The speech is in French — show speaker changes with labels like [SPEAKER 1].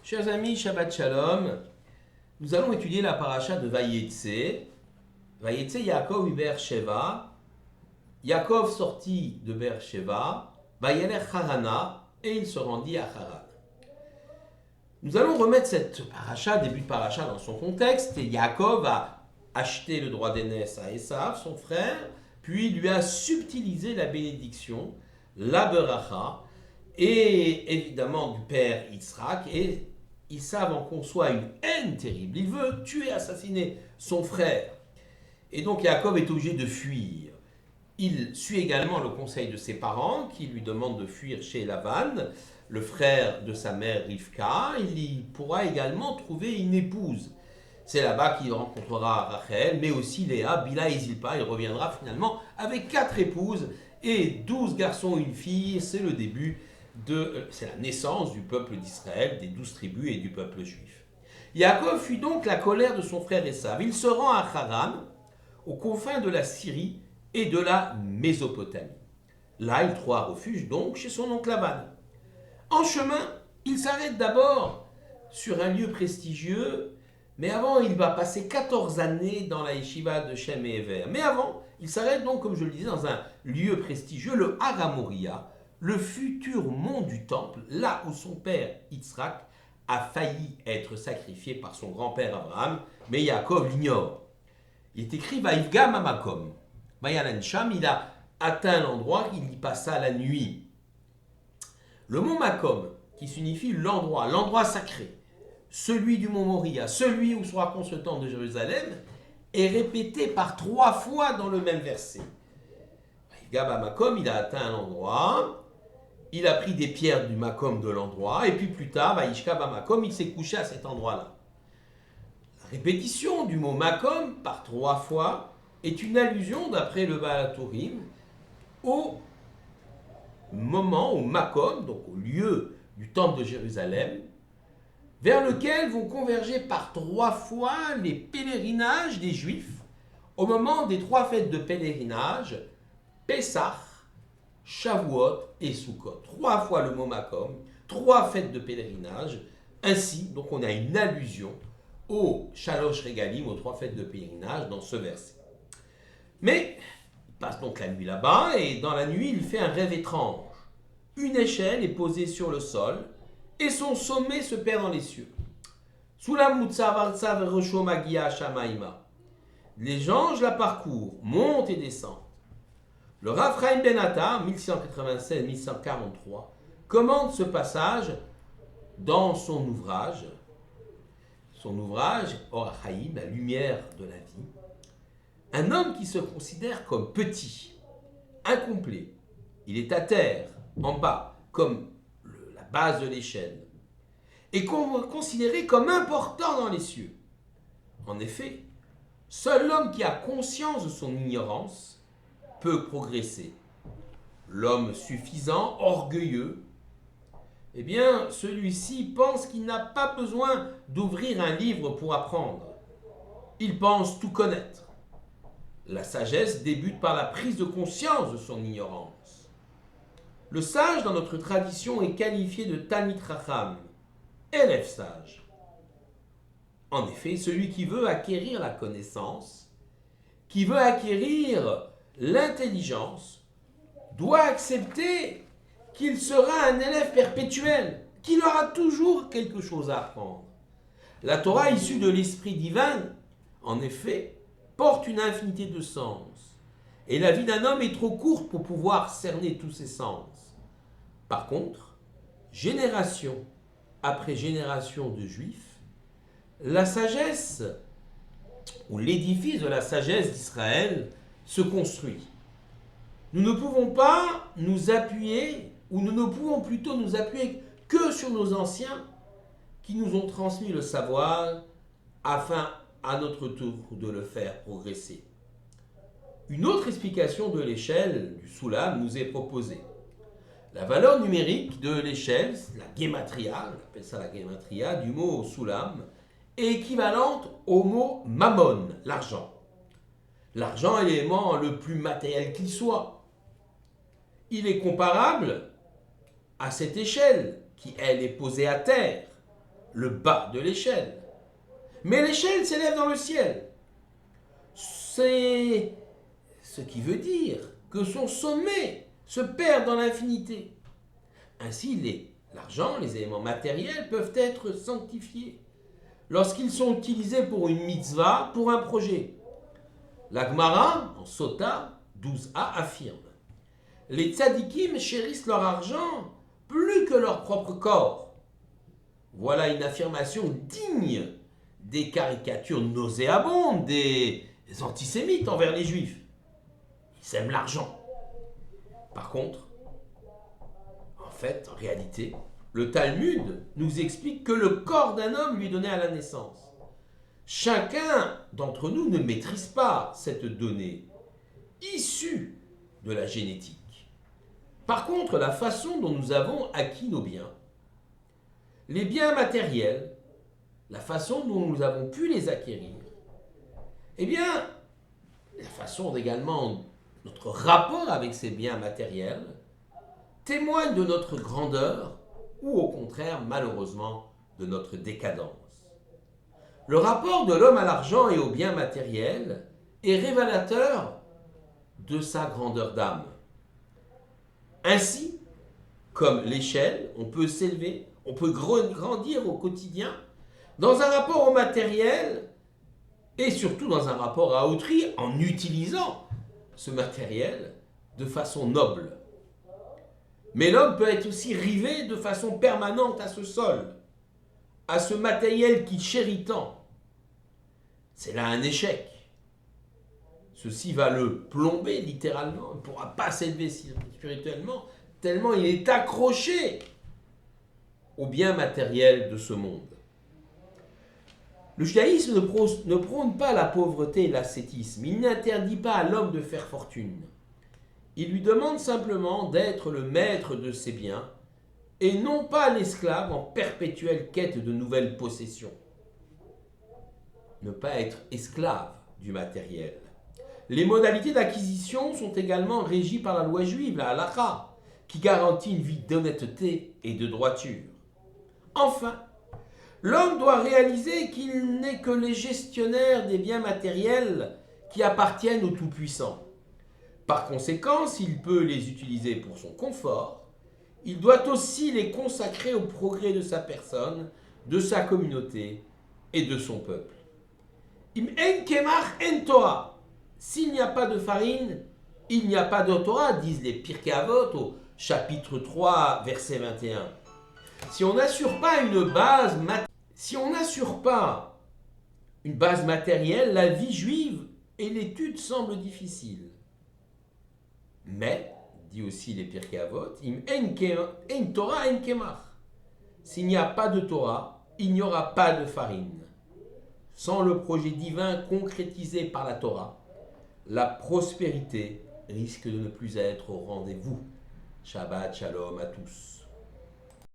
[SPEAKER 1] Chers amis, Shabbat Shalom, nous allons étudier la paracha de Vayetse. Vayetse Yaakov Be'er Sheva. Yaakov sortit de Be'er Sheva, Vayelech Harana, et il se rendit à Haran. Nous allons remettre cette paracha, début de paracha, dans son contexte. Et Yaakov a acheté le droit d'aînesse à Esav, son frère, puis lui a subtilisé la bénédiction, la beracha, et évidemment du père Yitzhak, et Esav en conçoit une haine terrible. Il veut tuer, assassiner son frère. Et donc Yaakov est obligé de fuir. Il suit également le conseil de ses parents qui lui demandent de fuir chez Lavan, le frère de sa mère Rivka. Il y pourra également trouver une épouse. C'est là-bas qu'il rencontrera Rachel, mais aussi Léa, Bila et Zilpa. Il reviendra finalement avec 4 épouses et 12 garçons et une fille. C'est le début c'est la naissance du peuple d'Israël, des 12 tribus et du peuple juif. Yaakov fuit donc la colère de son frère Esav. Il se rend à Haran, aux confins de la Syrie et de la Mésopotamie. Là, il trouve refuge donc chez son oncle Lavan. En chemin, il s'arrête d'abord sur un lieu prestigieux, mais avant, il va passer 14 années dans la yeshiva de Shem et Ever. Mais avant, il s'arrête donc, comme je le disais, dans un lieu prestigieux, le Har Moriah, le futur mont du temple, là où son père Yitzhak a failli être sacrifié par son grand-père Abraham, mais Yaakov l'ignore. Il est écrit Vaïvga Mamakom. Vayalan Sham, il a atteint l'endroit, il y passa la nuit. Le mont Makom, qui signifie l'endroit sacré, celui du mont Moriah, celui où sera construit le temple de Jérusalem, est répété par 3 fois dans le même verset. Vaïvga Mamakom, il a atteint l'endroit, il a pris des pierres du Makom de l'endroit, et puis plus tard, Vaïshka Mamakom, il s'est couché à cet endroit-là. La répétition du mot Makom par 3 fois est une allusion, d'après le Baal HaTurim, au moment, au Makom, donc au lieu du temple de Jérusalem, vers lequel vont converger par 3 fois les pèlerinages des Juifs au moment des 3 fêtes de pèlerinage, Pessah, Shavuot et Sukkot. 3 fois le mot Makom, 3 fêtes de pèlerinage. Ainsi, donc on a une allusion au Shalosh Regalim, aux 3 fêtes de pèlerinage dans ce verset. Mais il passe donc la nuit là-bas, et dans la nuit, il fait un rêve étrange. Une échelle est posée sur le sol, et son sommet se perd dans les cieux. Les anges la parcourent, montent et descendent. Le Rav Chaim Ben Atta, 1696-1143, commente ce passage dans son ouvrage Or HaChaim, la lumière de la vie. Un homme qui se considère comme petit, incomplet, il est à terre, en bas, comme la base de l'échelle, et considéré comme important dans les cieux. En effet, seul l'homme qui a conscience de son ignorance peut progresser. L'homme suffisant, orgueilleux, eh bien, celui-ci pense qu'il n'a pas besoin d'ouvrir un livre pour apprendre. Il pense tout connaître. La sagesse débute par la prise de conscience de son ignorance. Le sage, dans notre tradition, est qualifié de Talmid Chacham, élève sage. En effet, celui qui veut acquérir la connaissance, qui veut acquérir l'intelligence, doit accepter qu'il sera un élève perpétuel, qu'il aura toujours quelque chose à apprendre. La Torah issue de l'Esprit divin, en effet, porte une infinité de sens, et la vie d'un homme est trop courte pour pouvoir cerner tous ses sens. Par contre, génération après génération de Juifs, la sagesse, ou l'édifice de la sagesse d'Israël, se construit. Nous ne pouvons pas nous appuyer, ou nous ne pouvons plutôt nous appuyer que sur nos anciens qui nous ont transmis le savoir afin à notre tour de le faire progresser. Une autre explication de l'échelle du Soulam nous est proposée. La valeur numérique de l'échelle, la gematria, on appelle ça la gematria, du mot Soulam, est équivalente au mot mammon, l'argent. L'argent est l'élément le plus matériel qu'il soit. Il est comparable à cette échelle qui, elle, est posée à terre. le bas de l'échelle. Mais l'échelle s'élève dans le ciel. C'est ce qui veut dire que son sommet se perd dans l'infinité. Ainsi, l'argent, les éléments matériels peuvent être sanctifiés lorsqu'ils sont utilisés pour une mitzvah, pour un projet. La Gemara, en Sota 12a, affirme: les tzadikim chérissent leur argent plus que leur propre corps. Voilà une affirmation digne des caricatures nauséabondes des antisémites envers les juifs. Ils aiment l'argent. Par contre, en réalité, le Talmud nous explique que le corps d'un homme lui est donné à la naissance. Chacun d'entre nous ne maîtrise pas cette donnée issue de la génétique. Par contre, la façon dont nous avons acquis nos biens, les biens matériels, la façon dont nous avons pu les acquérir, eh bien, la façon également, notre rapport avec ces biens matériels, témoigne de notre grandeur ou au contraire, malheureusement, de notre décadence. Le rapport de l'homme à l'argent et aux biens matériels est révélateur de sa grandeur d'âme. Ainsi, comme l'échelle, on peut s'élever, on peut grandir au quotidien dans un rapport au matériel et surtout dans un rapport à autrui en utilisant ce matériel de façon noble. Mais l'homme peut être aussi rivé de façon permanente à ce sol, à ce matériel qu'il chérit tant. C'est là un échec. Ceci va le plomber littéralement, il ne pourra pas s'élever spirituellement, tellement il est accroché aux biens matériels de ce monde. Le judaïsme ne prône pas la pauvreté et l'ascétisme, il n'interdit pas à l'homme de faire fortune. Il lui demande simplement d'être le maître de ses biens et non pas l'esclave en perpétuelle quête de nouvelles possessions. Ne pas être esclave du matériel. Les modalités d'acquisition sont également régies par la loi juive, la halakha, qui garantit une vie d'honnêteté et de droiture. Enfin, l'homme doit réaliser qu'il n'est que les gestionnaires des biens matériels qui appartiennent au Tout-Puissant. Par conséquent, s'il peut les utiliser pour son confort, il doit aussi les consacrer au progrès de sa personne, de sa communauté et de son peuple. Im en kemach en Torah. S'il n'y a pas de farine, il n'y a pas de Torah, disent les Pirkei Avot au chapitre 3, verset 21. Si on n'assure pas une base matérielle, la vie juive et l'étude semblent difficiles. Mais, dit aussi les Pirkei Avot, im en Torah en kemach. S'il n'y a pas de Torah, il n'y aura pas de farine. Sans le projet divin concrétisé par la Torah, la prospérité risque de ne plus être au rendez-vous. Shabbat Shalom à tous.